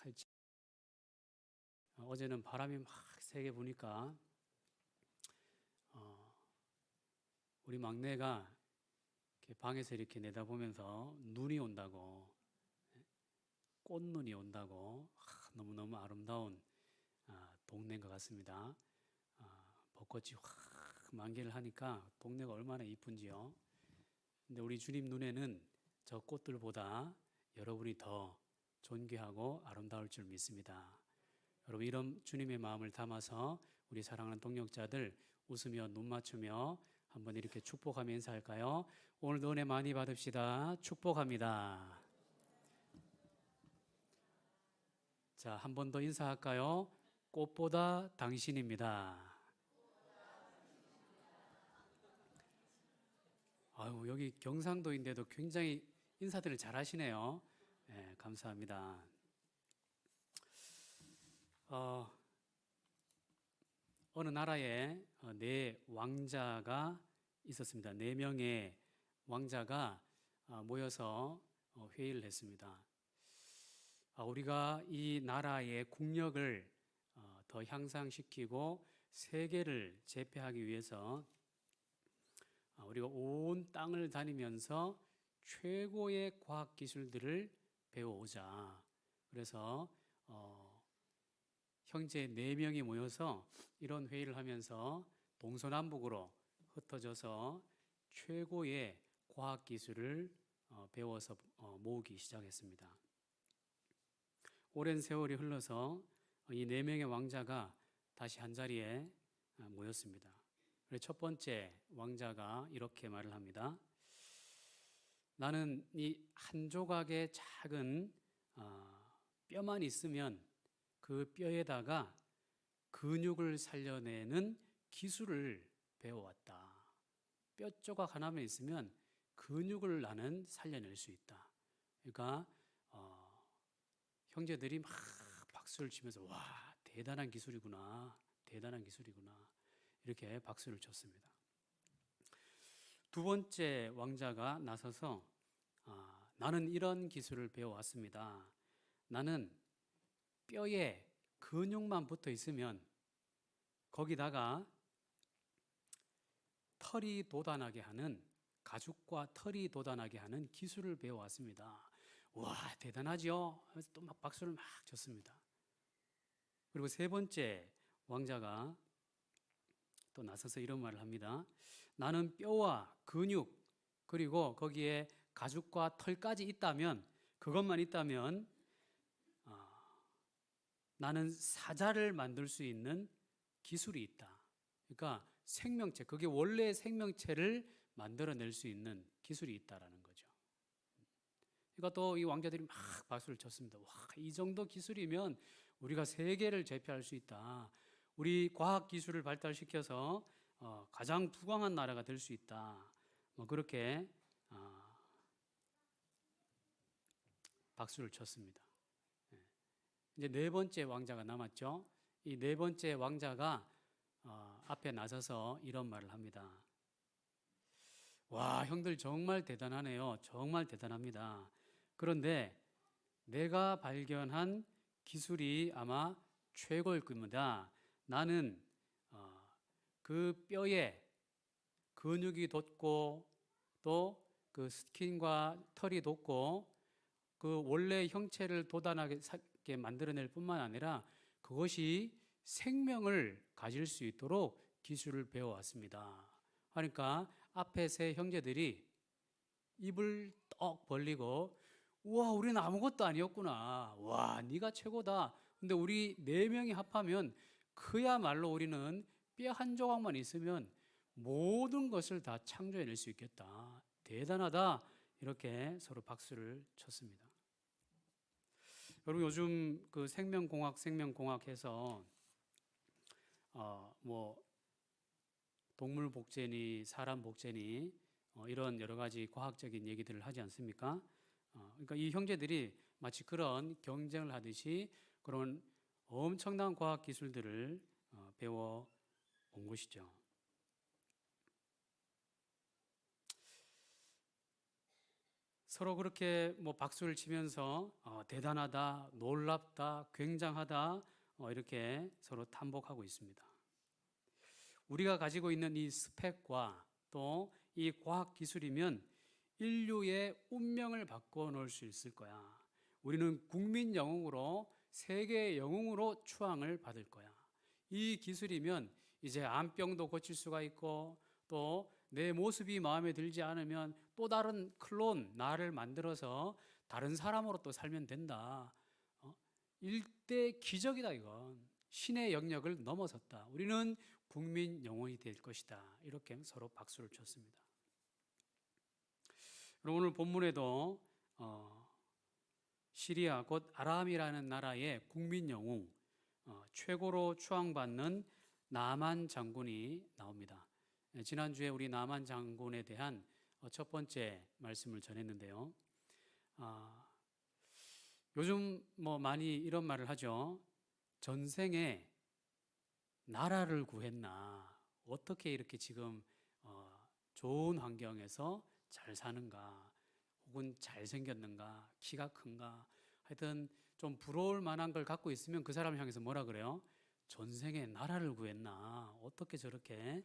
할지. 어제는 바람이 막 세게 부니까 우리 막내가 이렇게 방에서 이렇게 내다보면서 눈이 온다고, 꽃눈이 온다고, 너무너무 아름다운 동네인 것 같습니다. 벚꽃이 확 만개를 하니까 동네가 얼마나 이쁜지요. 근데 우리 주님 눈에는 저 꽃들보다 여러분이 더 존귀하고 아름다울 줄 믿습니다. 여러분, 이런 주님의 마음을 담아서 우리 사랑하는 동역자들 웃으며 눈 맞추며 한번 이렇게 축복하며 인사할까요? 오늘도 은혜 많이 받읍시다. 축복합니다. 자, 한 번 더 인사할까요? 꽃보다 당신입니다. 아유, 여기 경상도인데도 굉장히 인사들을 잘 하시네요. 네, 감사합니다. 어느 나라에 네 왕자가 있었습니다. 4명의 왕자가 모여서 회의를 했습니다. 우리가 이 나라의 국력을 더 향상시키고 세계를 제패하기 위해서 우리가 온 땅을 다니면서 최고의 과학 기술들을 배워오자. 그래서 형제 4명이 모여서 이런 회의를 하면서 동서남북으로 흩어져서 최고의 과학 기술을 배워서 모으기 시작했습니다. 오랜 세월이 흘러서 이 4명의 왕자가 다시 한자리에 모였습니다. 첫 번째 왕자가 이렇게 말을 합니다. 나는 이 한 조각의 작은 뼈만 있으면 그 뼈에다가 근육을 살려내는 기술을 배워왔다. 뼈 조각 하나만 있으면 근육을 나는 살려낼 수 있다. 그러니까 형제들이 막 박수를 치면서 와, 대단한 기술이구나, 대단한 기술이구나, 이렇게 박수를 쳤습니다. 두 번째 왕자가 나서서 나는 이런 기술을 배워왔습니다. 나는 뼈에 근육만 붙어 있으면 거기다가 털이 돋아나게 하는, 가죽과 털이 돋아나게 하는 기술을 배워왔습니다. 와, 대단하죠? 하면서 또 막 박수를 막 쳤습니다. 그리고 세 번째 왕자가 또 나서서 이런 말을 합니다. 나는 뼈와 근육 그리고 거기에 가죽과 털까지 있다면, 그것만 있다면 나는 사자를 만들 수 있는 기술이 있다. 그러니까 생명체, 그게 원래 생명체를 만들어낼 수 있는 기술이 있다라는 거죠. 그러니까 또 이 왕자들이 막 박수를 쳤습니다. 와, 이 정도 기술이면 우리가 세계를 제패할 수 있다. 우리 과학 기술을 발달시켜서 가장 부강한 나라가 될 수 있다. 그렇게 박수를 쳤습니다. 이제 4번째 왕자가 남았죠. 이 4번째 왕자가 앞에 나서서 이런 말을 합니다. 와, 형들 정말 대단하네요. 정말 대단합니다. 그런데 내가 발견한 기술이 아마 최고일 겁니다. 나는 그 뼈에 근육이 돋고 또 그 스킨과 털이 돋고 그 원래 형체를 돋아나게 만들어낼 뿐만 아니라 그것이 생명을 가질 수 있도록 기술을 배워왔습니다. 그러니까 앞에 세 형제들이 입을 떡 벌리고 우와, 우리는 아무것도 아니었구나. 와, 네가 최고다. 근데 우리 4명이 합하면 그야말로 우리는 뼈 한 조각만 있으면 모든 것을 다 창조해낼 수 있겠다. 대단하다. 이렇게 서로 박수를 쳤습니다. 여러분, 요즘 그 생명공학 해서 동물 복제니 사람 복제니 이런 여러 가지 과학적인 얘기들을 하지 않습니까? 그러니까 이 형제들이 마치 그런 경쟁을 하듯이 그런 엄청난 과학 기술들을 배워 온 것이죠. 서로 그렇게 뭐 박수를 치면서 대단하다, 놀랍다, 굉장하다 이렇게 서로 탐복하고 있습니다. 우리가 가지고 있는 이 스펙과 또 이 과학 기술이면 인류의 운명을 바꿔놓을 수 있을 거야. 우리는 국민 영웅으로 세계 영웅으로 추앙을 받을 거야. 이 기술이면 이제 암병도 고칠 수가 있고 또 내 모습이 마음에 들지 않으면 또 다른 클론 나를 만들어서 다른 사람으로 또 살면 된다. 일대 기적이다 이건. 신의 영역을 넘어섰다. 우리는 국민 영웅이 될 것이다. 이렇게 서로 박수를 쳤습니다. 오늘 본문에도 시리아 곧 아람이라는 나라의 국민 영웅 최고로 추앙받는 나만 장군이 나옵니다. 지난주에 우리 나만 장군에 대한 첫 번째 말씀을 전했는데요. 요즘 뭐 많이 이런 말을 하죠. 전생에 나라를 구했나? 어떻게 이렇게 지금 좋은 환경에서 잘 사는가? 혹은 잘생겼는가? 키가 큰가? 하여튼 좀 부러울 만한 걸 갖고 있으면 그 사람을 향해서 뭐라 그래요? 전생에 나라를 구했나? 어떻게 저렇게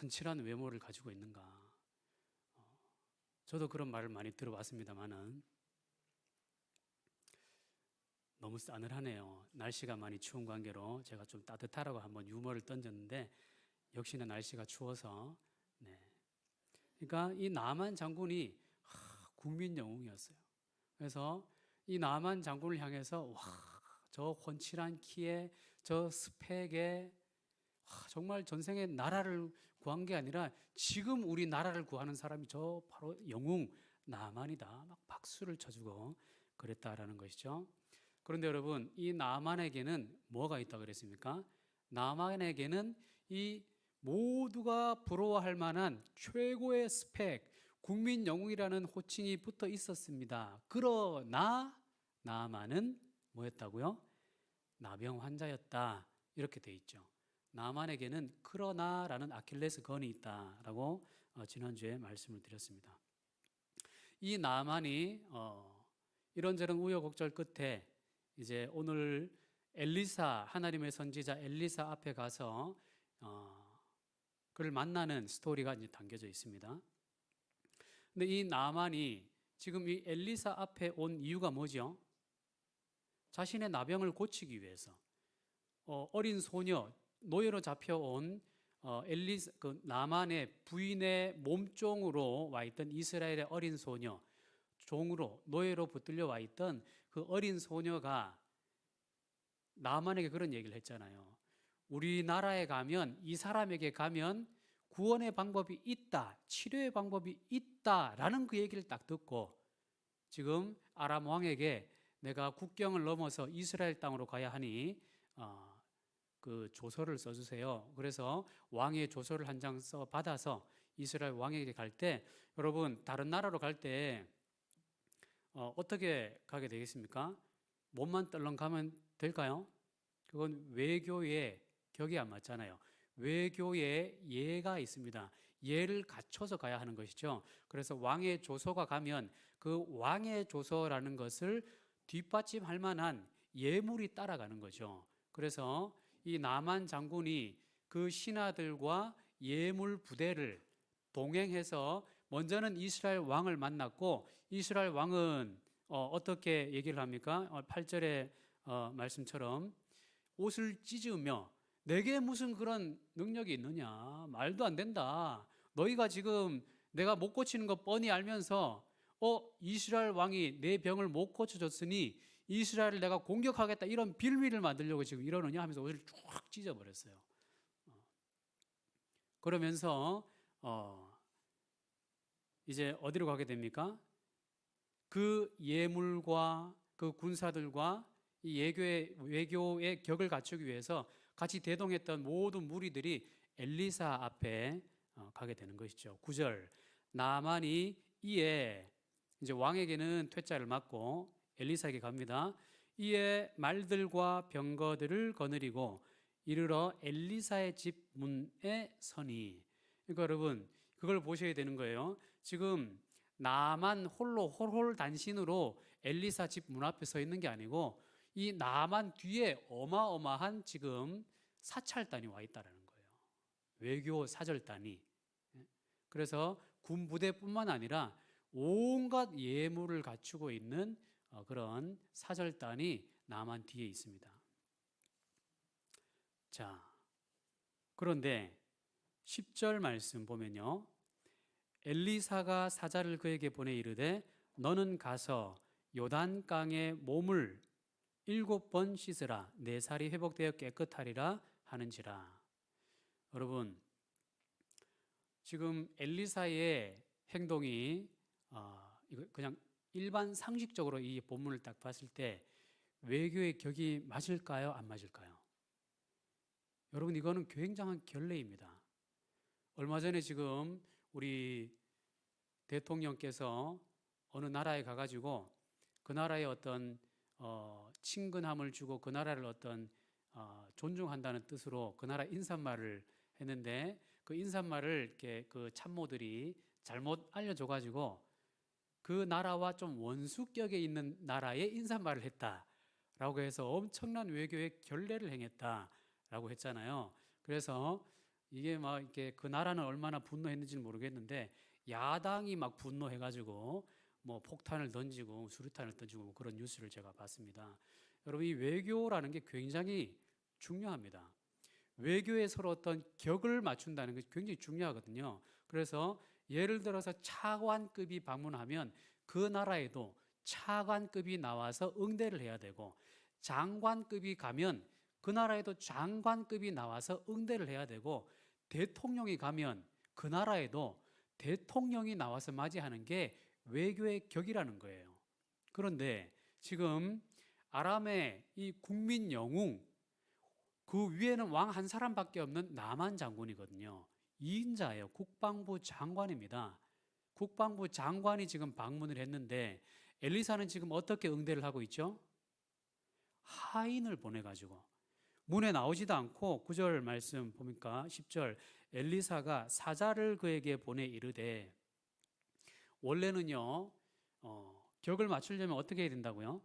훤칠한 외모를 가지고 있는가? 저도 그런 말을 많이 들어봤습니다만은 너무 싸늘하네요. 날씨가 많이 추운 관계로 제가 좀 따뜻하라고 한번 유머를 던졌는데 역시나 날씨가 추워서 그러니까 이 나만 장군이 국민 영웅이었어요. 그래서 이 나만 장군을 향해서 저 훤칠한 키에 저 스펙에 정말 전생에 나라를 구한 게 아니라 지금 우리 나라를 구하는 사람이 저 바로 영웅 나만이다. 막 박수를 쳐주고 그랬다라는 것이죠. 그런데 여러분 이 나만에게는 뭐가 있다고 그랬습니까? 나만에게는 이 모두가 부러워할 만한 최고의 스펙, 국민 영웅이라는 호칭이 붙어 있었습니다. 그러나 나만은 뭐였다고요? 나병 환자였다. 이렇게 돼 있죠. 나만에게는 그러나라는 아킬레스건이 있다라고 지난주에 말씀을 드렸습니다. 이 나만이 이런저런 우여곡절 끝에 이제 오늘 엘리사 하나님의 선지자 엘리사 앞에 가서 그를 만나는 스토리가 이제 담겨져 있습니다. 근데 이 나만이 지금 이 엘리사 앞에 온 이유가 뭐죠? 자신의 나병을 고치기 위해서 어린 소녀 노예로 잡혀온 그 나만의 부인의 몸종으로 와 있던 이스라엘의 어린 소녀 종으로 노예로 붙들려 와 있던 그 어린 소녀가 나만에게 그런 얘기를 했잖아요. 우리나라에 가면 이 사람에게 가면 구원의 방법이 있다, 치료의 방법이 있다라는 그 얘기를 딱 듣고 지금 아람 왕에게 내가 국경을 넘어서 이스라엘 땅으로 가야 하니 그 조서를 써주세요. 그래서 왕의 조서를 한 장 써 받아서 이스라엘 왕에게 갈 때 여러분 다른 나라로 갈 때 어떻게 가게 되겠습니까? 몸만 떨렁 가면 될까요? 그건 외교의 격이 안 맞잖아요. 외교의 예가 있습니다. 예를 갖춰서 가야 하는 것이죠. 그래서 왕의 조서가 가면 그 왕의 조서라는 것을 뒷받침할 만한 예물이 따라가는 거죠. 그래서 이 나만 장군이 그 신하들과 예물 부대를 동행해서 먼저는 이스라엘 왕을 만났고 이스라엘 왕은 어떻게 얘기를 합니까? 8절의 말씀처럼 옷을 찢으며 내게 무슨 그런 능력이 있느냐? 말도 안 된다. 너희가 지금 내가 못 고치는 거 뻔히 알면서 이스라엘 왕이 내 병을 못 고쳐줬으니 이스라엘을 내가 공격하겠다 이런 빌미를 만들려고 지금 이러느냐 하면서 옷을 쭉 찢어버렸어요. 그러면서 이제 어디로 가게 됩니까? 그 예물과 그 군사들과 이 외교의 격을 갖추기 위해서 같이 대동했던 모든 무리들이 엘리사 앞에 가게 되는 것이죠. 9절 나만이 이에 이제 왕에게는 퇴짜를 맞고 엘리사에게 갑니다. 이에 말들과 병거들을 거느리고 이르러 엘리사의 집 문에 서니. 그러니까 여러분 그걸 보셔야 되는 거예요. 지금 나만 홀로 홀홀단신으로 엘리사 집 문 앞에 서 있는 게 아니고 이 나만 뒤에 어마어마한 지금 사찰단이 와 있다라는 거예요. 외교 사절단이. 그래서 군 부대뿐만 아니라 온갖 예물을 갖추고 있는 그런 사절단이 나만 뒤에 있습니다. 자, 그런데 10절 말씀 보면요. 엘리사가 사자를 그에게 보내 이르되 너는 가서 요단강에 몸을 7번 씻으라 내 살이 회복되어 깨끗하리라 하는지라. 여러분, 지금 엘리사의 행동이 이거 그냥 일반 상식적으로 이 본문을 딱 봤을 때 외교의 격이 맞을까요? 안 맞을까요? 여러분, 이거는 굉장한 결례입니다. 얼마 전에 지금 우리 대통령께서 어느 나라에 가가지고 그 나라의 어떤 친근함을 주고 그 나라를 어떤 존중한다는 뜻으로 그 나라 인사말을 했는데 그 인사말을 이렇게 그 참모들이 잘못 알려줘가지고 그 나라와 좀 원수격에 있는 나라의 인사말을 했다라고 해서 엄청난 외교의 결례를 행했다라고 했잖아요. 그래서 이게 막 이렇게 그 나라는 얼마나 분노했는지는 모르겠는데 야당이 막 분노해가지고 뭐 폭탄을 던지고 수류탄을 던지고 그런 뉴스를 제가 봤습니다. 여러분, 이 외교라는 게 굉장히 중요합니다. 외교에 서로 어떤 격을 맞춘다는 것이 굉장히 중요하거든요. 그래서 예를 들어서 차관급이 방문하면 그 나라에도 차관급이 나와서 응대를 해야 되고 장관급이 가면 그 나라에도 장관급이 나와서 응대를 해야 되고 대통령이 가면 그 나라에도 대통령이 나와서 맞이하는 게 외교의 격이라는 거예요. 그런데 지금 아람의 이 국민 영웅 그 위에는 왕 한 사람밖에 없는 나만 장군이거든요. 2인자예요. 국방부 장관입니다. 국방부 장관이 지금 방문을 했는데 엘리사는 지금 어떻게 응대를 하고 있죠? 하인을 보내가지고 문에 나오지도 않고 9절 말씀 보니까 10절 엘리사가 사자를 그에게 보내 이르되 원래는요 격을 맞추려면 어떻게 해야 된다고요?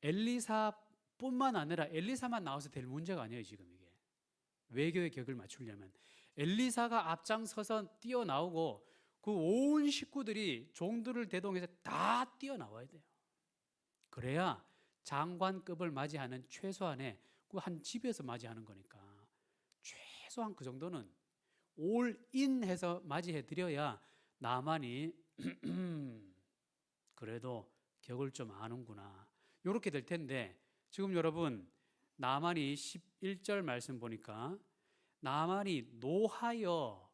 엘리사뿐만 아니라 엘리사만 나와서 될 문제가 아니에요. 지금 이게 외교의 격을 맞추려면 엘리사가 앞장서서 뛰어나오고 그 온 식구들이 종들을 대동해서 다 뛰어나와야 돼요. 그래야 장관급을 맞이하는 최소한의 그 한 집에서 맞이하는 거니까 최소한 그 정도는 올인해서 맞이해 드려야 나만이 그래도 격을 좀 아는구나 이렇게 될 텐데 지금 여러분 나만이 11절 말씀 보니까 나만이 노하여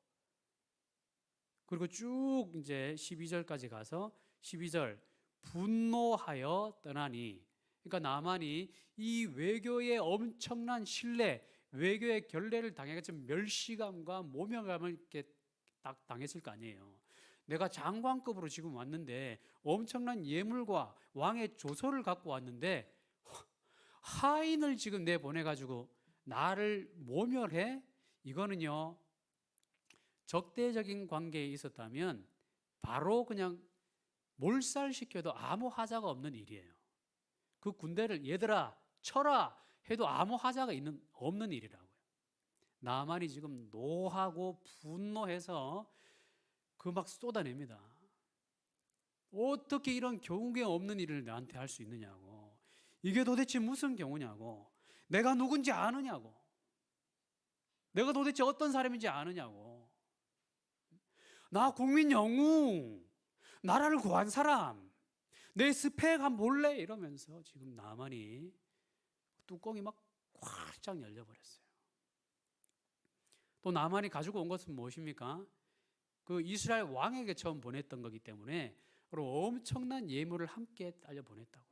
그리고 쭉 이제 12절까지 가서 12절 분노하여 떠나니 그러니까 나만이 이 외교의 엄청난 신뢰 외교의 결례를 당해서 멸시감과 모멸감을 이렇게 딱 당했을 거 아니에요. 내가 장관급으로 지금 왔는데 엄청난 예물과 왕의 조서를 갖고 왔는데 하인을 지금 내보내가지고 나를 모멸해? 이거는요 적대적인 관계에 있었다면 바로 그냥 몰살시켜도 아무 하자가 없는 일이에요. 그 군대를 얘들아 쳐라 해도 아무 하자가 없는 일이라고요. 나만이 지금 노하고 분노해서 그 막 쏟아냅니다. 어떻게 이런 경우에 없는 일을 나한테 할 수 있느냐고. 이게 도대체 무슨 경우냐고. 내가 누군지 아느냐고. 내가 도대체 어떤 사람인지 아느냐고. 나 국민 영웅, 나라를 구한 사람, 내 스펙 한번 볼래? 이러면서 지금 나만이 뚜껑이 막 활짝 열려버렸어요. 또 나만이 가지고 온 것은 무엇입니까? 그 이스라엘 왕에게 처음 보냈던 거기 때문에 엄청난 예물을 함께 딸려 보냈다고요.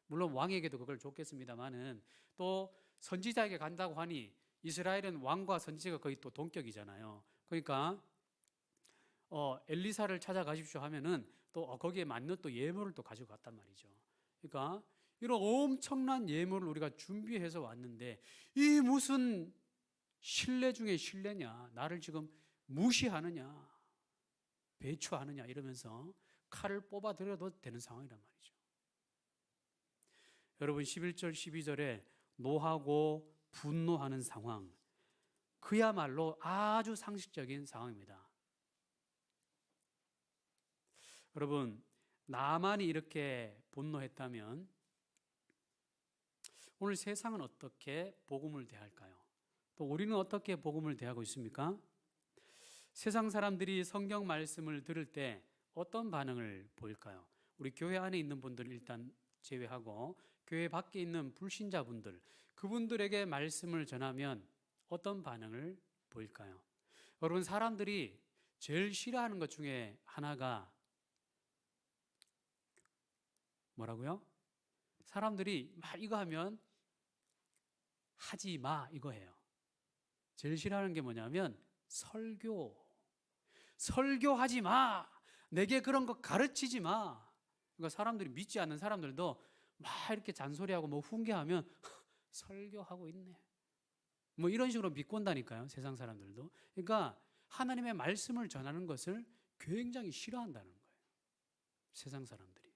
물론 왕에게도 그걸 줬겠습니다만은 또 선지자에게 간다고 하니 이스라엘은 왕과 선지자가 거의 또 동격이잖아요. 그러니까 엘리사를 찾아가십시오 하면은 또 거기에 맞는 또 예물을 또 가지고 갔단 말이죠. 그러니까 이런 엄청난 예물을 우리가 준비해서 왔는데 이 무슨 신뢰 중에 신뢰냐? 나를 지금 무시하느냐? 배추하느냐 이러면서 칼을 뽑아들여도 되는 상황이란 말이죠. 여러분 11절 12절에 노하고 분노하는 상황, 그야말로 아주 상식적인 상황입니다. 여러분 나만이 이렇게 분노했다면 오늘 세상은 어떻게 복음을 대할까요? 또 우리는 어떻게 복음을 대하고 있습니까? 세상 사람들이 성경 말씀을 들을 때 어떤 반응을 보일까요? 우리 교회 안에 있는 분들은 일단 제외하고 교회 밖에 있는 불신자분들, 그분들에게 말씀을 전하면 어떤 반응을 보일까요? 여러분 사람들이 제일 싫어하는 것 중에 하나가 뭐라고요? 사람들이 막 이거 하면 하지 마 이거 해요. 제일 싫어하는 게 뭐냐면 설교하지 마, 내게 그런 거 가르치지 마. 그러니까 사람들이 믿지 않는 사람들도 막 이렇게 잔소리하고 뭐 훈계하면 설교하고 있네 뭐 이런 식으로 비꼰다니까요, 세상 사람들도. 그러니까 하나님의 말씀을 전하는 것을 굉장히 싫어한다는 거예요, 세상 사람들이.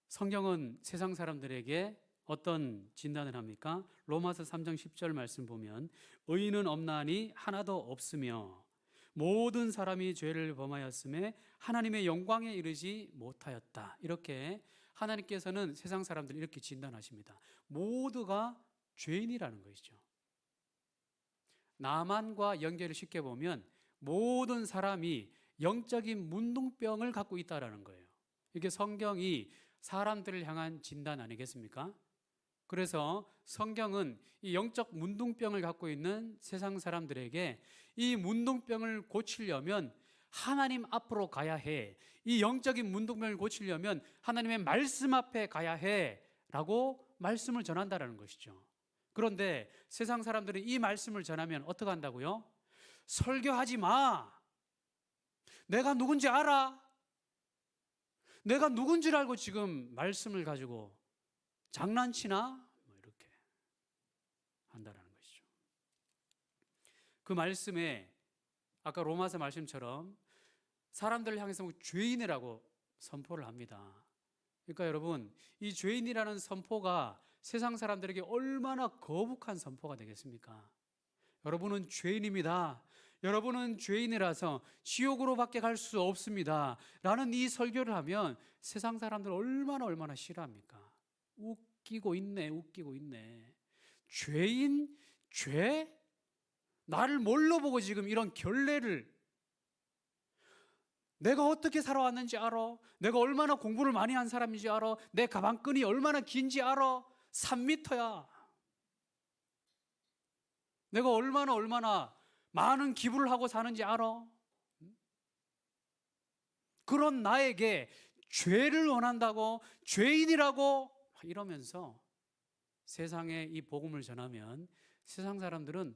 성경은 세상 사람들에게 어떤 진단을 합니까? 로마서 3장 10절 말씀 보면 의인은 없나니 하나도 없으며 모든 사람이 죄를 범하였음에 하나님의 영광에 이르지 못하였다. 이렇게 하나님께서는 세상 사람들을 이렇게 진단하십니다. 모두가 죄인이라는 것이죠. 나만과 연결을 쉽게 보면 모든 사람이 영적인 문둥병을 갖고 있다는 거예요. 이게 성경이 사람들을 향한 진단 아니겠습니까? 그래서 성경은 이 영적 문둥병을 갖고 있는 세상 사람들에게 이 문둥병을 고치려면 하나님 앞으로 가야 해, 이 영적인 문둥병을 고치려면 하나님의 말씀 앞에 가야 해 라고 말씀을 전한다는 것이죠. 그런데 세상 사람들이 이 말씀을 전하면 어떻게 한다고요? 설교하지 마, 내가 누군지 알아, 내가 누군지를 알고 지금 말씀을 가지고 장난치나? 뭐 이렇게 한다는 것이죠. 그 말씀에 아까 로마서 말씀처럼 사람들을 향해서 죄인이라고 선포를 합니다. 그러니까 여러분 이 죄인이라는 선포가 세상 사람들에게 얼마나 거북한 선포가 되겠습니까? 여러분은 죄인입니다, 여러분은 죄인이라서 지옥으로 밖에 갈 수 없습니다 라는 이 설교를 하면 세상 사람들 얼마나 싫어합니까? 웃기고 있네. 죄인? 죄? 나를 뭘로 보고 지금 이런 결례를, 내가 어떻게 살아왔는지 알아? 내가 얼마나 공부를 많이 한 사람인지 알아? 내 가방끈이 얼마나 긴지 알아? 3m야. 내가 얼마나 많은 기부를 하고 사는지 알아? 그런 나에게 죄를 원한다고, 죄인이라고 이러면서 세상에 이 복음을 전하면 세상 사람들은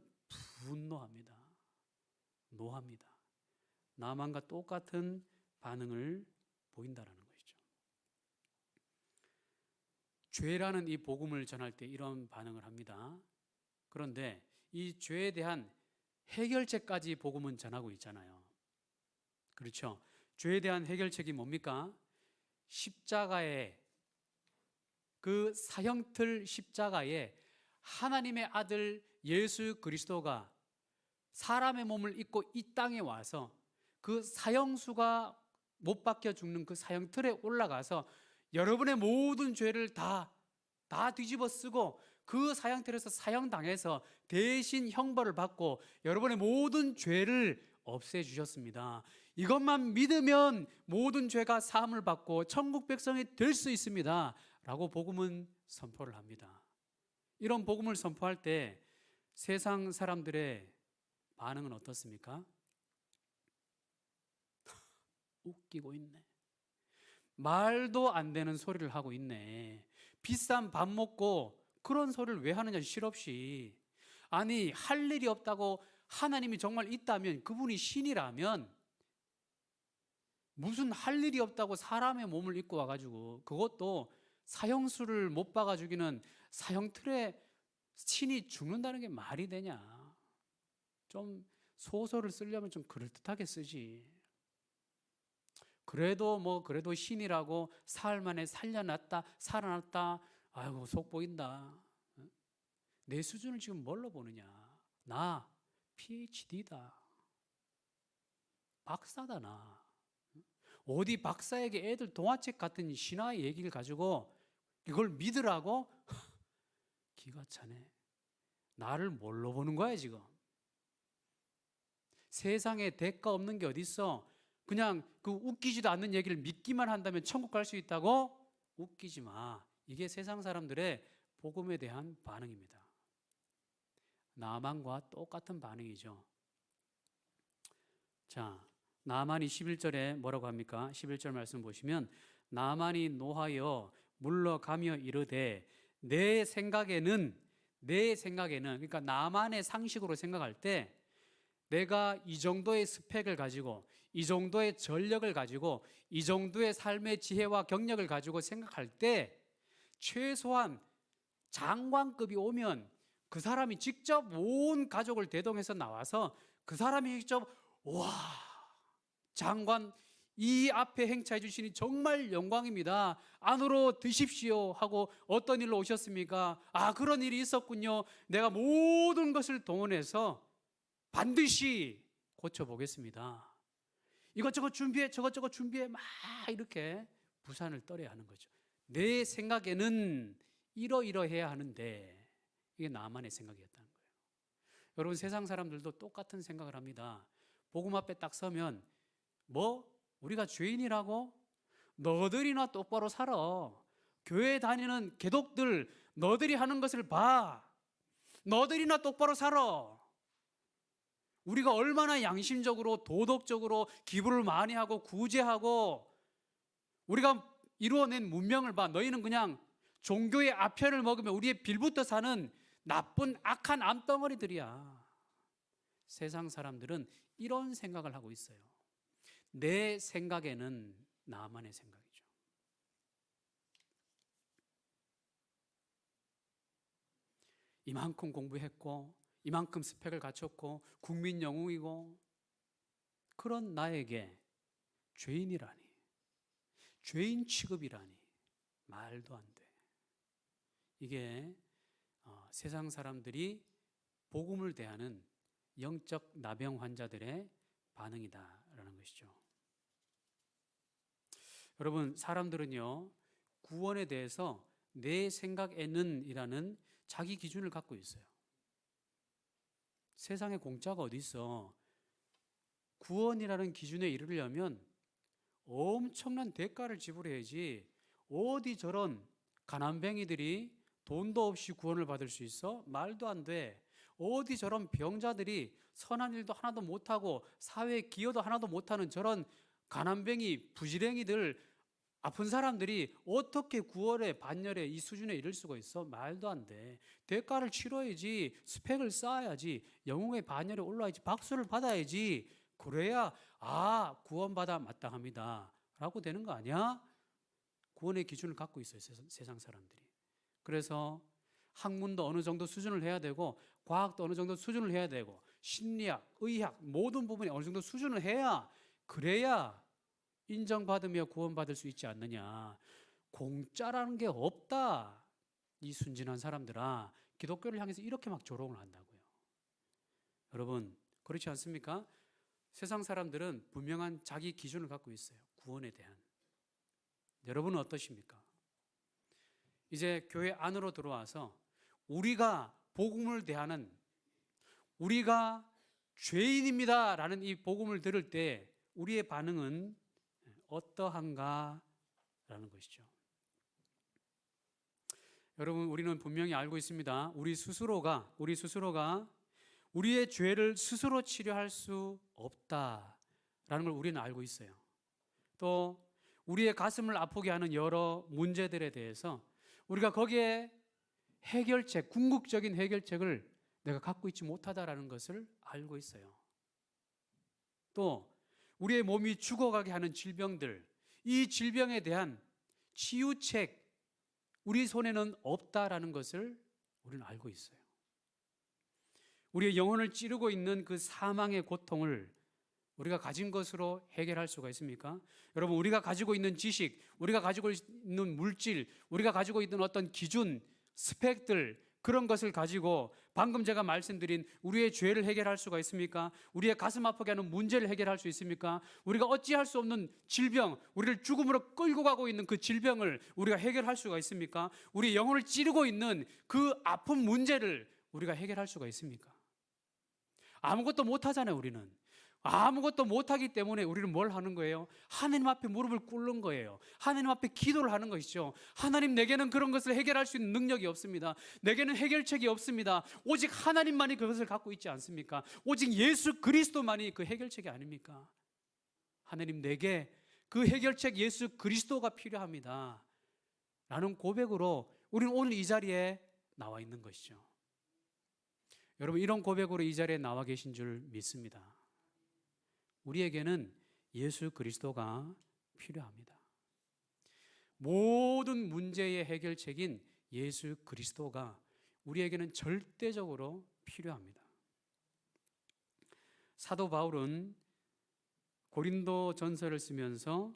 분노합니다. 노합니다. 나만과 똑같은 반응을 보인다는 것이죠. 죄라는 이 복음을 전할 때 이런 반응을 합니다. 그런데 이 죄에 대한 해결책까지 복음은 전하고 있잖아요. 그렇죠? 죄에 대한 해결책이 뭡니까? 십자가에, 그 사형틀 십자가에 하나님의 아들 예수 그리스도가 사람의 몸을 입고 이 땅에 와서 그 사형수가 못 박혀 죽는 그 사형틀에 올라가서 여러분의 모든 죄를 다 뒤집어 쓰고 그 사형틀에서 사형당해서 대신 형벌을 받고 여러분의 모든 죄를 없애주셨습니다. 이것만 믿으면 모든 죄가 사함을 받고 천국 백성이 될 수 있습니다 라고 복음은 선포를 합니다. 이런 복음을 선포할 때 세상 사람들의 반응은 어떻습니까? 웃기고 있네, 말도 안 되는 소리를 하고 있네, 비싼 밥 먹고 그런 소리를 왜 하느냐, 실없이. 아니 할 일이 없다고, 하나님이 정말 있다면, 그분이 신이라면 무슨 할 일이 없다고 사람의 몸을 입고 와가지고, 그것도 사형수를 못 박아 죽이는 사형틀에 신이 죽는다는 게 말이 되냐. 좀 소설을 쓰려면 좀 그럴듯하게 쓰지. 그래도 신이라고 사흘 만에 살아났다. 아이고, 속 보인다. 내 수준을 지금 뭘로 보느냐? 나 PhD다. 박사다, 나. 어디 박사에게 애들 동화책 같은 신화의 얘기를 가지고 이걸 믿으라고? 기가 차네. 나를 뭘로 보는 거야, 지금? 세상에 대가 없는 게 어디 있어? 그냥 그 웃기지도 않는 얘기를 믿기만 한다면 천국 갈 수 있다고? 웃기지 마. 이게 세상 사람들의 복음에 대한 반응입니다. 나만과 똑같은 반응이죠. 자, 나만이 11절에 뭐라고 합니까? 11절 말씀 보시면 나만이 노하여 물러가며 이르되 내 생각에는 그러니까 나만의 상식으로 생각할 때 내가 이 정도의 스펙을 가지고 이 정도의 전력을 가지고 이 정도의 삶의 지혜와 경력을 가지고 생각할 때 최소한 장관급이 오면 그 사람이 직접 온 가족을 대동해서 나와서 그 사람이 직접 와, 장관 이 앞에 행차해 주시니 정말 영광입니다. 안으로 드십시오 하고 어떤 일로 오셨습니까? 아, 그런 일이 있었군요. 내가 모든 것을 동원해서 반드시 고쳐보겠습니다. 이것저것 준비해, 저것저것 준비해, 막 이렇게 부산을 떨어야 하는 거죠. 내 생각에는 이러이러해야 하는데 이게 나만의 생각이었다는 거예요. 여러분, 세상 사람들도 똑같은 생각을 합니다. 복음 앞에 딱 서면 우리가 죄인이라고? 너들이나 똑바로 살아. 교회 다니는 개독들 너들이 하는 것을 봐. 너들이나 똑바로 살아. 우리가 얼마나 양심적으로 도덕적으로 기부를 많이 하고 구제하고 우리가 이루어낸 문명을 봐. 너희는 그냥 종교의 아편을 먹으며 우리의 빌부터 사는 나쁜 악한 암덩어리들이야. 세상 사람들은 이런 생각을 하고 있어요. 내 생각에는 나만의 생각이죠. 이만큼 공부했고 이만큼 스펙을 갖췄고 국민 영웅이고 그런 나에게 죄인이라니, 죄인 취급이라니 말도 안 돼. 이게 세상 사람들이 복음을 대하는 영적 나병 환자들의 반응이다라는 것이죠. 여러분, 사람들은요 구원에 대해서 내 생각에는 이라는 자기 기준을 갖고 있어요. 세상에 공짜가 어디 있어? 구원이라는 기준에 이르려면 엄청난 대가를 지불해야지. 어디 저런 가난뱅이들이 돈도 없이 구원을 받을 수 있어? 말도 안 돼. 어디 저런 병자들이 선한 일도 하나도 못하고 사회에 기여도 하나도 못하는 저런 가난뱅이 부지랭이들 아픈 사람들이 어떻게 구원의 반열에 이 수준에 이를 수가 있어? 말도 안 돼. 대가를 치러야지, 스펙을 쌓아야지, 영웅의 반열에 올라야지, 박수를 받아야지. 그래야 구원받아 마땅합니다 라고 되는 거 아니야? 구원의 기준을 갖고 있어요, 세상 사람들이. 그래서 학문도 어느 정도 수준을 해야 되고 과학도 어느 정도 수준을 해야 되고 심리학, 의학 모든 부분이 어느 정도 수준을 해야 그래야 인정받으며 구원받을 수 있지 않느냐. 공짜라는 게 없다. 이 순진한 사람들아, 기독교를 향해서 이렇게 막 조롱을 한다고요. 여러분, 그렇지 않습니까? 세상 사람들은 분명한 자기 기준을 갖고 있어요. 구원에 대한. 여러분은 어떠십니까? 이제 교회 안으로 들어와서 우리가 복음을 대하는, 우리가 죄인입니다 라는 이 복음을 들을 때 우리의 반응은 어떠한가 라는 것이죠. 여러분, 우리는 분명히 알고 있습니다. 우리 스스로가 우리의 죄를 스스로 치료할 수 없다라는 걸 우리는 알고 있어요. 또 우리의 가슴을 아프게 하는 여러 문제들에 대해서 우리가 거기에 해결책, 궁극적인 해결책을 내가 갖고 있지 못하다라는 것을 알고 있어요. 또 우리의 몸이 죽어가게 하는 질병들, 이 질병에 대한 치유책 우리 손에는 없다라는 것을 우리는 알고 있어요. 우리의 영혼을 찌르고 있는 그 사망의 고통을 우리가 가진 것으로 해결할 수가 있습니까? 여러분, 우리가 가지고 있는 지식, 우리가 가지고 있는 물질, 우리가 가지고 있는 어떤 기준, 스펙들, 그런 것을 가지고 방금 제가 말씀드린 우리의 죄를 해결할 수가 있습니까? 우리의 가슴 아프게 하는 문제를 해결할 수 있습니까? 우리가 어찌할 수 없는 질병, 우리를 죽음으로 끌고 가고 있는 그 질병을 우리가 해결할 수가 있습니까? 우리 영혼을 찌르고 있는 그 아픈 문제를 우리가 해결할 수가 있습니까? 아무것도 못하잖아요. 우리는 아무것도 못하기 때문에 우리는 뭘 하는 거예요? 하나님 앞에 무릎을 꿇는 거예요. 하나님 앞에 기도를 하는 것이죠. 하나님, 내게는 그런 것을 해결할 수 있는 능력이 없습니다. 내게는 해결책이 없습니다. 오직 하나님만이 그것을 갖고 있지 않습니까? 오직 예수 그리스도만이 그 해결책이 아닙니까? 하나님, 내게 그 해결책 예수 그리스도가 필요합니다 라는 고백으로 우리는 오늘 이 자리에 나와 있는 것이죠. 여러분, 이런 고백으로 이 자리에 나와 계신 줄 믿습니다. 우리에게는 예수 그리스도가 필요합니다. 모든 문제의 해결책인 예수 그리스도가 우리에게는 절대적으로 필요합니다. 사도 바울은 고린도 전서를 쓰면서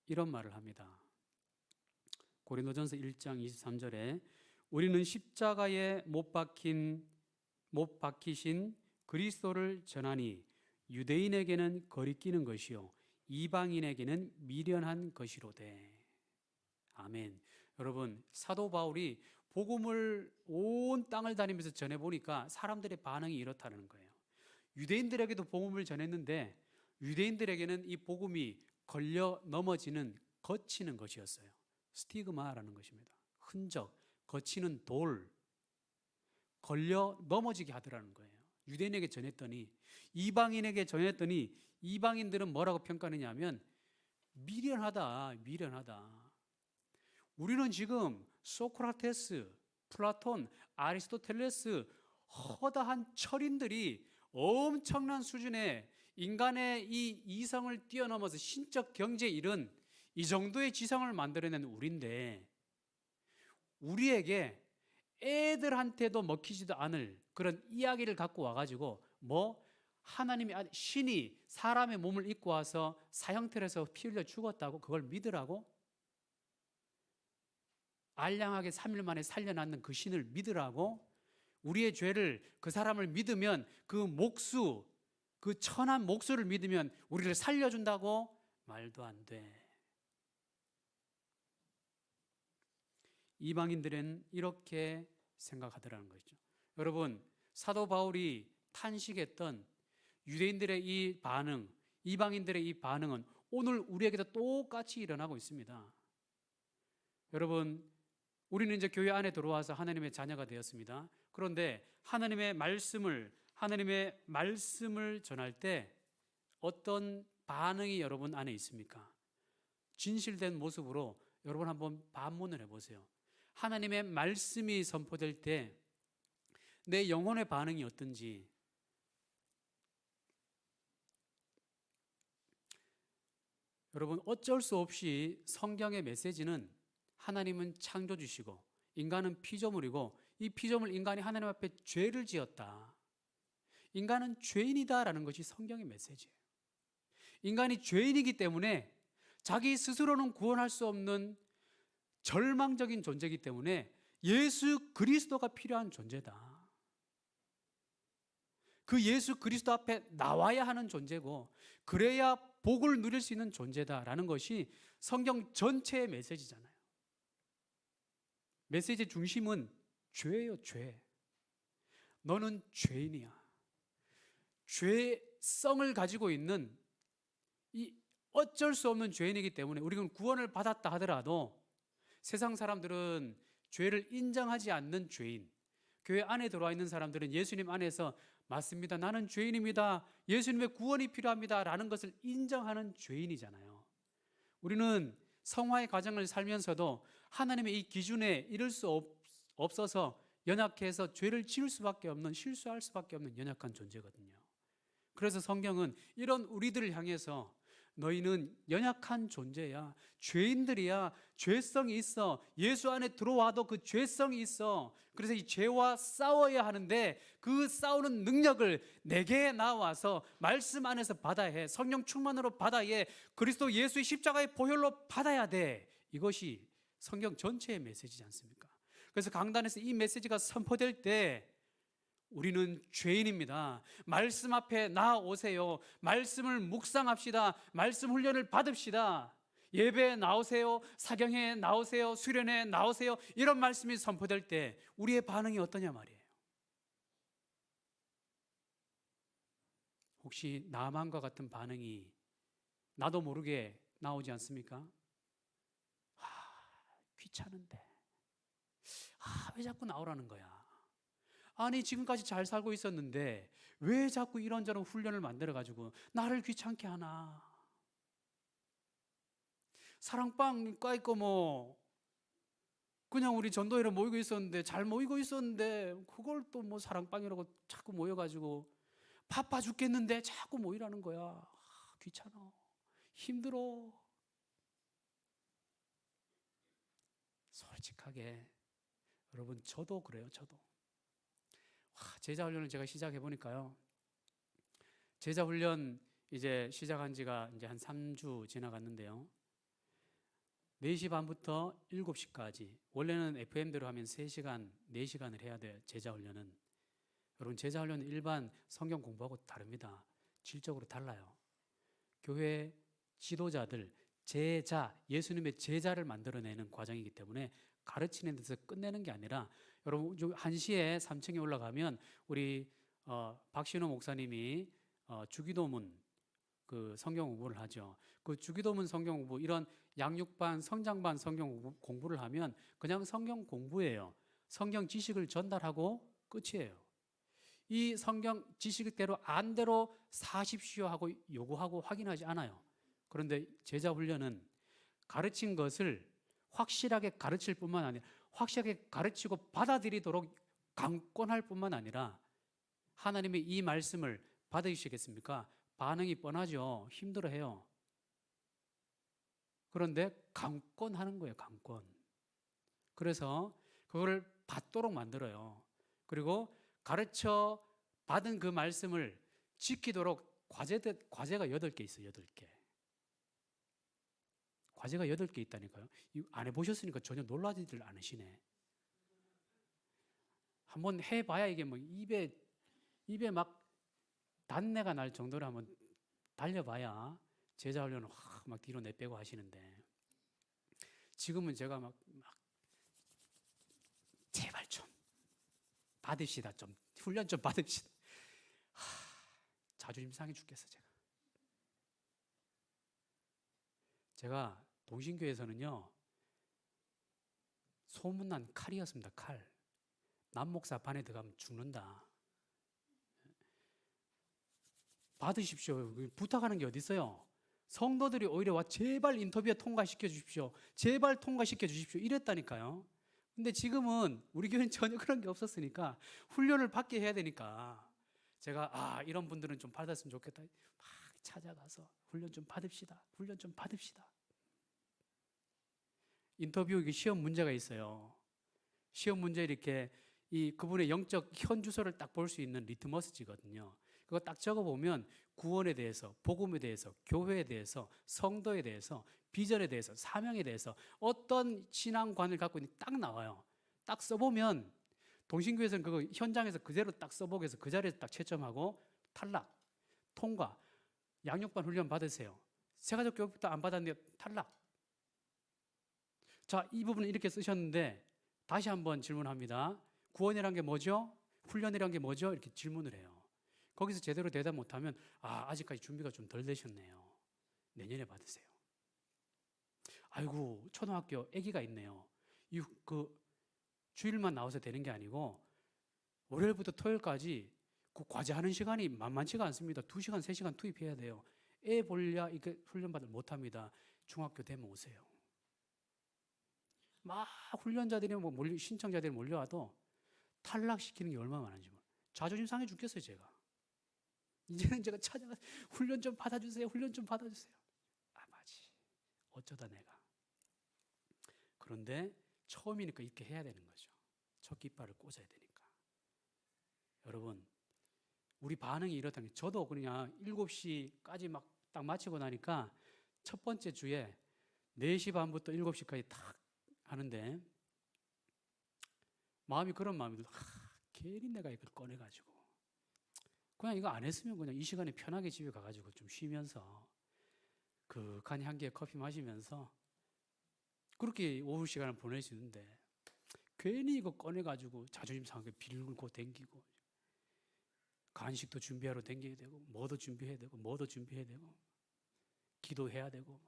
이런 말을 합니다. 고린도전서 1장 23절에 우리는 십자가에 못 박히신 그리스도를 전하니 유대인에게는 거리끼는 것이요 이방인에게는 미련한 것이로되. 아멘. 여러분, 사도 바울이 복음을 온 땅을 다니면서 전해보니까 사람들의 반응이 이렇다는 거예요. 유대인들에게도 복음을 전했는데 유대인들에게는 이 복음이 걸려 넘어지는, 거치는 것이었어요. 스티그마라는 것입니다. 흔적, 거치는 돌, 걸려 넘어지게 하더라는 거예요. 유대인에게 전했더니, 이방인에게 전했더니 이방인들은 뭐라고 평가하느냐면 미련하다, 미련하다. 우리는 지금 소크라테스, 플라톤, 아리스토텔레스, 허다한 철인들이 엄청난 수준의 인간의 이 이성을 뛰어넘어서 신적 경제에 이른 이 정도의 지성을 만들어낸 우리인데, 우리에게 애들한테도 먹히지도 않을 그런 이야기를 갖고 와가지고 하나님이, 신이 사람의 몸을 입고 와서 사형틀에서 피 흘려 죽었다고 그걸 믿으라고? 알량하게 3일 만에 살려놨는 그 신을 믿으라고? 우리의 죄를, 그 사람을 믿으면 그 목수, 그 천한 목수를 믿으면 우리를 살려준다고? 말도 안 돼. 이방인들은 이렇게 생각하더라는 거죠. 여러분, 사도 바울이 탄식했던 유대인들의 이 반응, 이방인들의 이 반응은 오늘 우리에게도 똑같이 일어나고 있습니다. 여러분, 우리는 이제 교회 안에 들어와서 하나님의 자녀가 되었습니다. 그런데 하나님의 말씀을 전할 때 어떤 반응이 여러분 안에 있습니까? 진실된 모습으로 여러분 한번 반문을 해보세요. 하나님의 말씀이 선포될 때 내 영혼의 반응이 어떤지. 여러분, 어쩔 수 없이 성경의 메시지는 하나님은 창조주시고 인간은 피조물이고 이 피조물 인간이 하나님 앞에 죄를 지었다, 인간은 죄인이다라는 것이 성경의 메시지예요. 인간이 죄인이기 때문에 자기 스스로는 구원할 수 없는 절망적인 존재이기 때문에 예수 그리스도가 필요한 존재다. 그 예수 그리스도 앞에 나와야 하는 존재고 그래야 복을 누릴 수 있는 존재다라는 것이 성경 전체의 메시지잖아요. 메시지의 중심은 죄예요, 죄. 너는 죄인이야. 죄성을 가지고 있는 이 어쩔 수 없는 죄인이기 때문에 우리는 구원을 받았다 하더라도 세상 사람들은 죄를 인정하지 않는 죄인, 교회 안에 들어와 있는 사람들은 예수님 안에서 맞습니다, 나는 죄인입니다, 예수님의 구원이 필요합니다 라는 것을 인정하는 죄인이잖아요. 우리는 성화의 과정을 살면서도 하나님의 이 기준에 이를 수 없어서 연약해서 죄를 지을 수밖에 없는, 실수할 수밖에 없는 연약한 존재거든요. 그래서 성경은 이런 우리들을 향해서 너희는 연약한 존재야. 죄인들이야. 죄성이 있어. 예수 안에 들어와도 그 죄성이 있어. 그래서 이 죄와 싸워야 하는데 그 싸우는 능력을 내게 나와서 말씀 안에서 받아야 해. 성령 충만으로 받아야 해. 그리스도 예수의 십자가의 보혈로 받아야 돼. 이것이 성경 전체의 메시지지 않습니까? 그래서 강단에서 이 메시지가 선포될 때 우리는 죄인입니다. 말씀 앞에 나오세요. 말씀을 묵상합시다. 말씀 훈련을 받읍시다. 예배에 나오세요. 사경회에 나오세요. 수련회에 나오세요. 이런 말씀이 선포될 때 우리의 반응이 어떠냐 말이에요. 혹시 나만과 같은 반응이 나도 모르게 나오지 않습니까? 귀찮은데. 왜 자꾸 나오라는 거야? 아니 지금까지 잘 살고 있었는데 왜 자꾸 이런저런 훈련을 만들어가지고 나를 귀찮게 하나? 사랑방 까있고 뭐 그냥 우리 전도회로 모이고 있었는데 잘 모이고 있었는데 그걸 또 뭐 사랑방이라고 자꾸 모여가지고 바빠 죽겠는데 자꾸 모이라는 거야. 귀찮아. 힘들어. 솔직하게 여러분 저도 그래요. 저도. 제자 훈련을 제가 시작해 보니까요. 제자 훈련 이제 시작한 지가 이제 한 3주 지나갔는데요. 4시 반부터 7시까지. 원래는 FM대로 하면 3시간, 4시간을 해야 돼요. 제자 훈련은. 여러분 제자 훈련은 일반 성경 공부하고 다릅니다. 질적으로 달라요. 교회 지도자들, 제자, 예수님의 제자를 만들어내는 과정이기 때문에 가르치는 데서 끝내는 게 아니라 여러분 1시에 3층에 올라가면 우리 박신호 목사님이 주기도문 그 성경 공부를 하죠. 그 주기도문 성경 공부 이런 양육반, 성장반 성경 공부를 하면 그냥 성경 공부예요. 성경 지식을 전달하고 끝이에요. 이 성경 지식대로 안대로 사십시오 하고 요구하고 확인하지 않아요. 그런데 제자 훈련은 가르친 것을 확실하게 가르칠 뿐만 아니라 확실하게 가르치고 받아들이도록 강권할 뿐만 아니라 하나님의 이 말씀을 받으시겠습니까? 반응이 뻔하죠. 힘들어해요. 그런데 강권하는 거예요. 강권. 그래서 그거를 받도록 만들어요. 그리고 가르쳐 받은 그 말씀을 지키도록 과제가 8개 있어요. 8개. 과제가 8개 있다니까요. 안 해보셨으니까 전혀 놀라지들 않으시네. 한번 해봐야 이게 뭐 입에 막 단내가 날 정도로 한번 달려봐야 제자 훈련을 막 뒤로 내빼고 하시는데 지금은 제가 막 제발 좀 받읍시다. 좀 훈련 좀 받읍시다. 자존심 상해 죽겠어 제가 동신교에서는요 소문난 칼이었습니다. 칼. 남목사 반에 들어가면 죽는다. 받으십시오. 부탁하는 게 어디 있어요? 성도들이 오히려 와 제발 인터뷰에 통과시켜 주십시오. 제발 통과시켜 주십시오. 이랬다니까요. 근데 지금은 우리 교회는 전혀 그런 게 없었으니까 훈련을 받게 해야 되니까 제가 이런 분들은 좀 받았으면 좋겠다. 막 찾아가서 훈련 좀 받읍시다. 훈련 좀 받읍시다. 인터뷰 시험 문제가 있어요. 시험 문제 이렇게 그분의 영적 현 주소를 딱 볼 수 있는 리트머스지거든요. 그거 딱 적어보면 구원에 대해서, 복음에 대해서, 교회에 대해서, 성도에 대해서, 비전에 대해서, 사명에 대해서 어떤 신앙관을 갖고 있는지 딱 나와요. 딱 써보면 동신교에서는 그거 현장에서 그대로 딱 써보게 해서 그 자리에서 딱 채점하고 탈락, 통과, 양육반 훈련 받으세요. 세가족 교육부터 안 받았는데 탈락. 자, 이 부분은 이렇게 쓰셨는데 다시 한번 질문합니다. 구원이란 게 뭐죠? 훈련이란 게 뭐죠? 이렇게 질문을 해요. 거기서 제대로 대답 못하면 아직까지 준비가 좀 덜 되셨네요. 내년에 받으세요. 아이고 초등학교 아기가 있네요. 주일만 나와서 되는 게 아니고 월요일부터 토요일까지 그 과제하는 시간이 만만치가 않습니다. 2시간, 3시간 투입해야 돼요. 애 볼랴 이렇게 훈련받을 못합니다. 중학교 되면 오세요. 막 훈련자들이 신청자들이 몰려와도 탈락시키는 게 얼마나 많은지 자존심 상해 죽겠어요 제가. 이제는 제가 찾아가서 훈련 좀 받아주세요. 훈련 좀 받아주세요. 어쩌다 내가. 그런데 처음이니까 이렇게 해야 되는 거죠. 첫 깃발을 꽂아야 되니까. 여러분, 우리 반응이 이렇다는 게, 저도 그냥 7시까지 막 딱 마치고 나니까 첫 번째 주에 4시 반부터 7시까지 딱 하는데 마음이 그런 마음이 들어. 괜히 내가 이걸 꺼내가지고 그냥 이거 안 했으면 그냥 이 시간에 편하게 집에 가가지고 좀 쉬면서 그윽한 향기의 커피 마시면서 그렇게 오후 시간을 보낼 수 있는데 괜히 이거 꺼내가지고 자존심 상하게 빌고 댕기고 간식도 준비하러 댕겨야 되고 뭐도 준비해야 되고 뭐도 준비해야 되고 기도해야 되고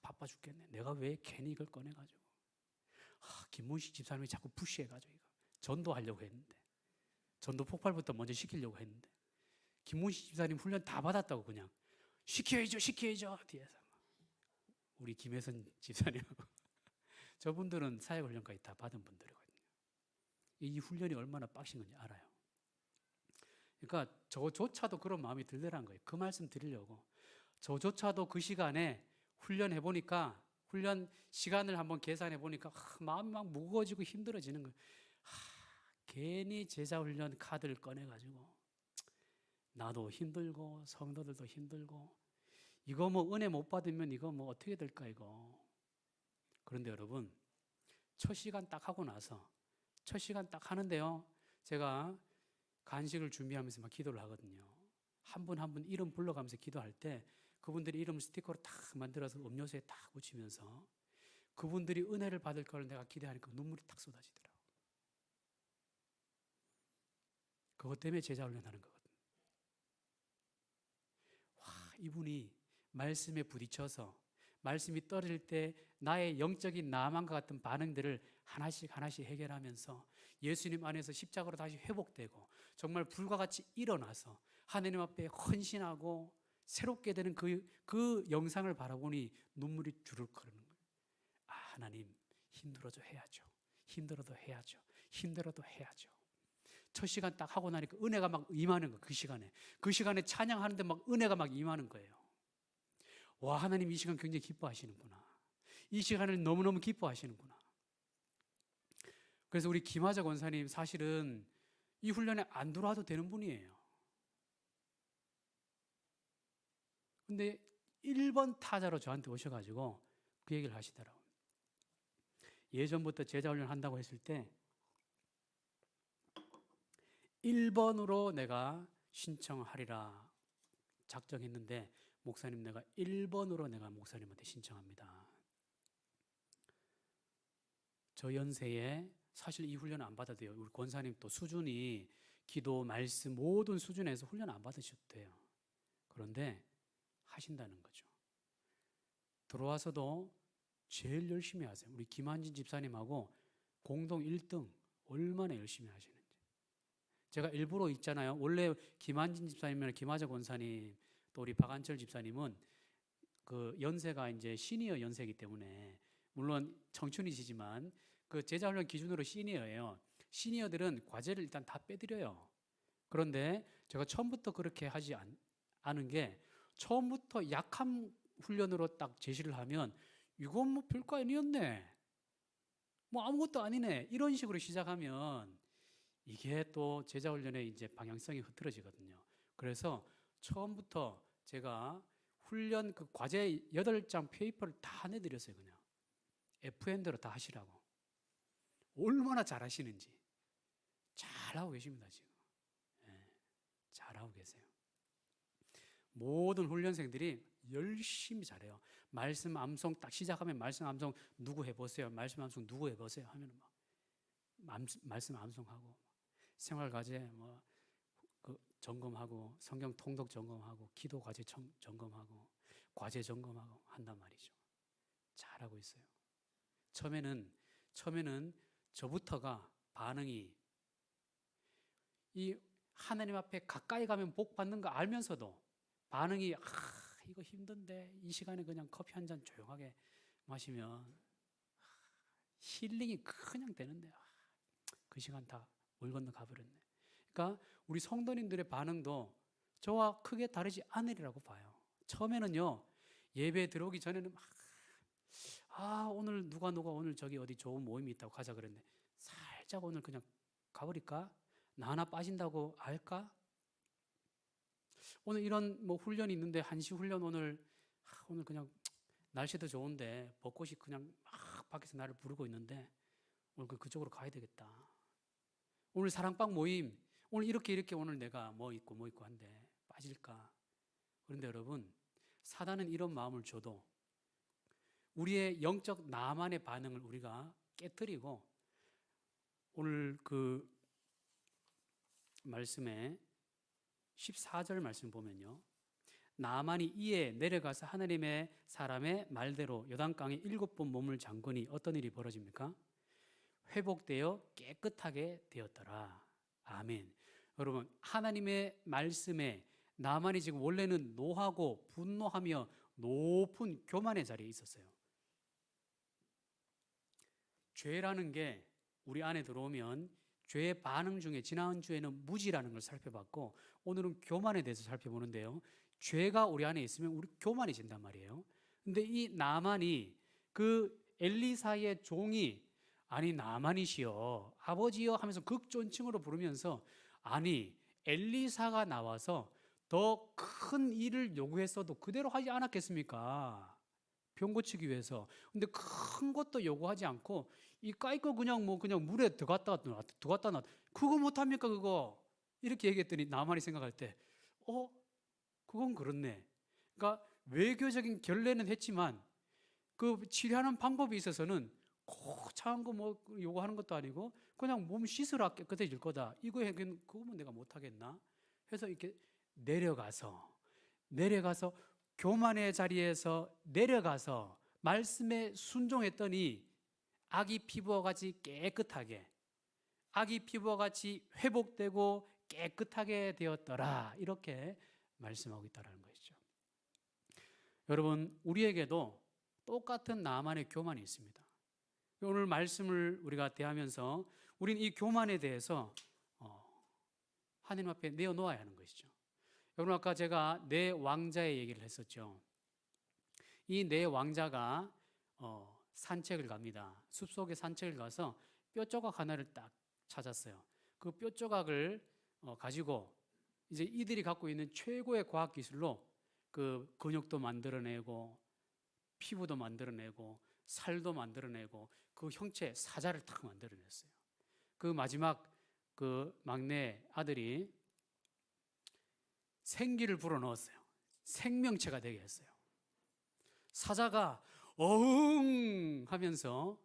바빠 죽겠네. 내가 왜 괜히 이걸 꺼내가지고 김문식 집사님이 자꾸 푸시해가지고 이거 전도하려고 했는데 전도 폭발부터 먼저 시키려고 했는데 김문식 집사님 훈련 다 받았다고 그냥 시켜야죠 뒤에서 우리 김혜선 집사님하고 저분들은 사역훈련까지 다 받은 분들이거든요. 이 훈련이 얼마나 빡신 건지 알아요. 그러니까 저조차도 그런 마음이 들더란 거예요. 그 말씀 드리려고. 저조차도 그 시간에 훈련해 보니까 훈련 시간을 한번 계산해 보니까 마음이 막 무거워지고 힘들어지는 거예요. 괜히 제자훈련 카드를 꺼내가지고 나도 힘들고 성도들도 힘들고 이거 뭐 은혜 못 받으면 이거 뭐 어떻게 될까 이거. 그런데 여러분 첫 시간 딱 하고 나서 첫 시간 딱 하는데요. 제가 간식을 준비하면서 막 기도를 하거든요. 한 분 한 분 이름 불러가면서 기도할 때 그분들이 이름 스티커로 딱 만들어서 음료수에 딱 붙이면서 그분들이 은혜를 받을 걸 내가 기대하니까 눈물이 탁 쏟아지더라고요. 그것 때문에 제자 훈련하는 거거든요. 와, 이분이 말씀에 부딪혀서 말씀이 떨어질 때 나의 영적인 나만과 같은 반응들을 하나씩 해결하면서 예수님 안에서 십자가로 다시 회복되고 정말 불과 같이 일어나서 하나님 앞에 헌신하고 새롭게 되는 그 영상을 바라보니 눈물이 주르륵 흐르는 거예요. 하나님 힘들어도 해야죠. 힘들어도 해야죠. 힘들어도 해야죠. 첫 시간 딱 하고 나니까 은혜가 막 임하는 거예요. 그 시간에 찬양하는데 막 은혜가 막 임하는 거예요. 와, 하나님 이 시간 굉장히 기뻐하시는구나. 이 시간을 너무너무 기뻐하시는구나. 그래서 우리 김하자 권사님 사실은 이 훈련에 안 들어와도 되는 분이에요. 근데 1번 타자로 저한테 오셔가지고 그 얘기를 하시더라고요. 예전부터 제자 훈련 한다고 했을 때 1번으로 내가 신청하리라 작정했는데 목사님 내가 1번으로 내가 목사님한테 신청합니다. 저 연세에 사실 이 훈련 안 받아도 돼요. 우리 권사님 또 수준이 기도, 말씀 모든 수준에서 훈련 안 받으셔도 돼요. 그런데 하신다는 거죠. 들어와서도 제일 열심히 하세요. 우리 김한진 집사님하고 공동 1등 얼마나 열심히 하시는지. 제가 일부러 있잖아요. 원래 김한진 집사님이나 김하자 권사님 또 우리 박한철 집사님은 그 연세가 이제 시니어 연세이기 때문에 물론 청춘이시지만 그 제자훈련 기준으로 시니어예요. 시니어들은 과제를 일단 다 빼드려요. 그런데 제가 처음부터 그렇게 하지 않은 게 처음부터 약한 훈련으로 딱 제시를 하면 이건 뭐 별거 아니었네. 뭐 아무것도 아니네. 이런 식으로 시작하면 이게 또 제자훈련의 이제 방향성이 흐트러지거든요. 그래서 처음부터 제가 훈련 그 과제 8장 페이퍼를 다 내드렸어요. 그냥 FN대로 다 하시라고. 얼마나 잘하시는지 잘하고 계십니다. 지금 잘하고 계세요. 모든 훈련생들이 열심히 잘해요. 말씀 암송 딱 시작하면 말씀 암송 누구 해보세요. 말씀 암송 누구 해보세요 하면 막 말씀 암송하고 생활과제 뭐 그 점검하고 성경 통독 점검하고 기도 과제 점검하고 과제 점검하고 한단 말이죠. 잘하고 있어요. 처음에는 저부터가 반응이 이 하나님 앞에 가까이 가면 복 받는 거 알면서도 반응이 이거 힘든데 이 시간에 그냥 커피 한 잔 조용하게 마시면 힐링이 그냥 되는데 그 시간 다 물 건너 가버렸네. 그러니까 우리 성도님들의 반응도 저와 크게 다르지 않으리라고 봐요. 처음에는요 예배 들어오기 전에는 막 오늘 누가 오늘 저기 어디 좋은 모임이 있다고 가자 그랬는데 살짝 오늘 그냥 가버릴까? 나 하나 빠진다고 할까? 오늘 이런 뭐 훈련이 있는데 한시 훈련 오늘 그냥 날씨도 좋은데 벚꽃이 그냥 막 밖에서 나를 부르고 있는데 오늘 그쪽으로 가야 되겠다. 오늘 사랑방 모임 오늘 이렇게 오늘 내가 뭐 있고 한데 빠질까? 그런데 여러분 사단은 이런 마음을 줘도 우리의 영적 나만의 반응을 우리가 깨뜨리고 오늘 그 말씀에 14절 말씀 보면요. 나만이 이에 내려가서 하나님의 사람의 말대로 요단강에 7번 몸을 잠그니 어떤 일이 벌어집니까? 회복되어 깨끗하게 되었더라. 아멘. 여러분 하나님의 말씀에 나만이 지금 원래는 노하고 분노하며 높은 교만의 자리에 있었어요. 죄라는 게 우리 안에 들어오면 죄의 반응 중에 지난주에는 무지라는 걸 살펴봤고 오늘은 교만에 대해서 살펴보는데요. 죄가 우리 안에 있으면 우리 교만해진단 말이에요. 근데 이 나만이 그 엘리사의 종이 아니 나만이시여 아버지여 하면서 극존칭으로 부르면서 아니 엘리사가 나와서 더 큰 일을 요구했어도 그대로 하지 않았겠습니까? 병 고치기 위해서. 근데 큰 것도 요구하지 않고 이 까이거 그냥 물에 들어갔다 놨다 그거 못합니까 그거? 이렇게 얘기했더니 나만이 생각할 때 그건 그렇네. 그러니까 외교적인 결례는 했지만 그 치료하는 방법에 있어서는 거창한 거 뭐 요구하는 것도 아니고 그냥 몸 씻으라 깨끗해질 거다. 그거면 내가 못하겠나? 해서 이렇게 내려가서 교만의 자리에서 내려가서 말씀에 순종했더니 아기 피부와 같이 깨끗하게 아기 피부와 같이 회복되고 깨끗하게 되었더라. 이렇게 말씀하고 있다는 것이죠. 여러분 우리에게도 똑같은 나만의 교만이 있습니다. 오늘 말씀을 우리가 대하면서 우리는 이 교만에 대해서 하나님 앞에 내어놓아야 하는 것이죠. 여러분 아까 제가 네 왕자의 얘기를 했었죠. 이 네 왕자가 산책을 갑니다. 숲속에 산책을 가서 뼈 조각 하나를 딱 찾았어요. 그 뼈 조각을 가지고 이제 이들이 갖고 있는 최고의 과학 기술로 그 근육도 만들어내고 피부도 만들어내고 살도 만들어내고 그 형체 사자를 딱 만들어냈어요. 그 마지막 그 막내 아들이 생기를 불어넣었어요. 생명체가 되게 했어요. 사자가 어흥 하면서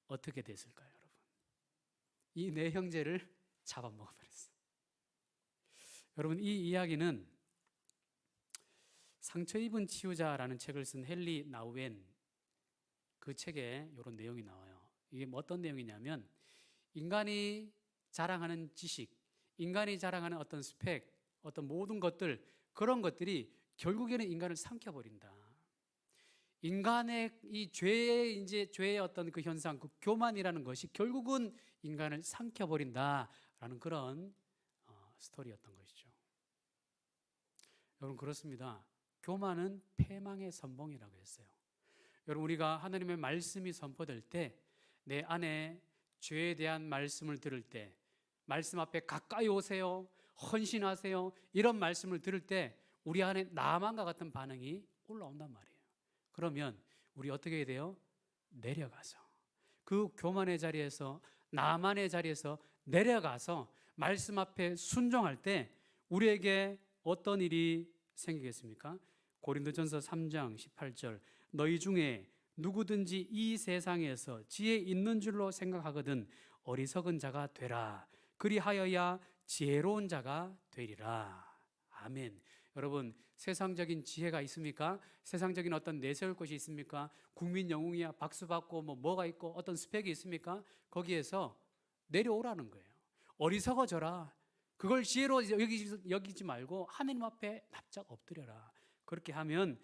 어떻게 됐을까요, 여러분? 이 네 형제를 잡아먹어버렸어요. 여러분 이 이야기는 상처 입은 치유자라는 책을 쓴 헨리 나우엔 그 책에 이런 내용이 나와요. 이게 어떤 내용이냐면 인간이 자랑하는 지식, 인간이 자랑하는 어떤 스펙, 어떤 모든 것들 그런 것들이 결국에는 인간을 삼켜버린다. 인간의 이 죄의 어떤 그 현상, 그 교만이라는 것이 결국은 인간을 삼켜버린다라는 그런 스토리였던 것이죠. 여러분 그렇습니다. 교만은 패망의 선봉이라고 했어요. 여러분 우리가 하나님의 말씀이 선포될 때 내 안에 죄에 대한 말씀을 들을 때 말씀 앞에 가까이 오세요, 헌신하세요 이런 말씀을 들을 때 우리 안에 나만과 같은 반응이 올라온단 말이에요. 그러면 우리 어떻게 해야 돼요? 내려가서 그 교만의 자리에서 나만의 자리에서 내려가서 말씀 앞에 순종할 때 우리에게 어떤 일이 생기겠습니까? 고린도전서 3장 18절 너희 중에 누구든지 이 세상에서 지혜 있는 줄로 생각하거든 어리석은 자가 되라. 그리하여야 지혜로운 자가 되리라. 아멘. 여러분 세상적인 지혜가 있습니까? 세상적인 어떤 내세울 것이 있습니까? 국민 영웅이야 박수 받고 뭐가 있고 어떤 스펙이 있습니까? 거기에서 내려오라는 거예요. 어리석어져라. 그걸 지혜로 여기지 말고 하나님 앞에 납작 엎드려라. 그렇게 하면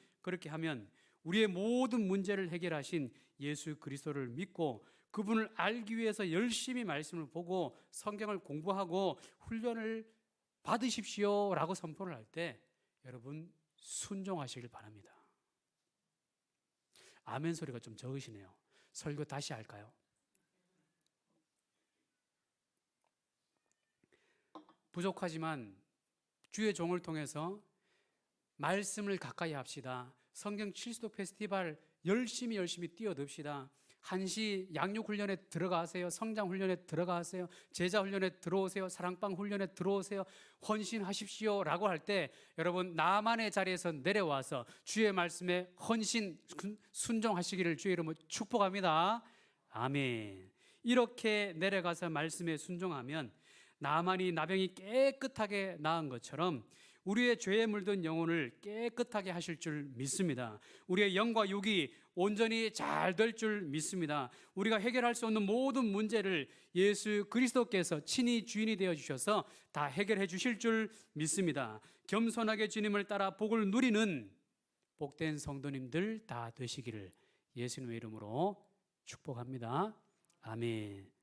우리의 모든 문제를 해결하신 예수 그리스도를 믿고 그분을 알기 위해서 열심히 말씀을 보고 성경을 공부하고 훈련을 받으십시오라고 선포를 할 때 여러분 순종하시길 바랍니다. 아멘 소리가 좀 적으시네요. 설교 다시 할까요? 부족하지만 주의 종을 통해서 말씀을 가까이 합시다. 성경 70도 페스티벌 열심히 뛰어듭시다. 한시 양육 훈련에 들어가세요. 성장 훈련에 들어가세요. 제자 훈련에 들어오세요. 사랑방 훈련에 들어오세요. 헌신하십시오 라고 할 때 여러분 나만의 자리에서 내려와서 주의 말씀에 헌신 순종하시기를 주의 이름으로 축복합니다. 아멘. 이렇게 내려가서 말씀에 순종하면 나만이 나병이 깨끗하게 나은 것처럼 우리의 죄에 물든 영혼을 깨끗하게 하실 줄 믿습니다. 우리의 영과 육이 온전히 잘 될 줄 믿습니다. 우리가 해결할 수 없는 모든 문제를 예수 그리스도께서 친히 주인이 되어 주셔서 다 해결해 주실 줄 믿습니다. 겸손하게 주님을 따라 복을 누리는 복된 성도님들 다 되시기를 예수님의 이름으로 축복합니다. 아멘.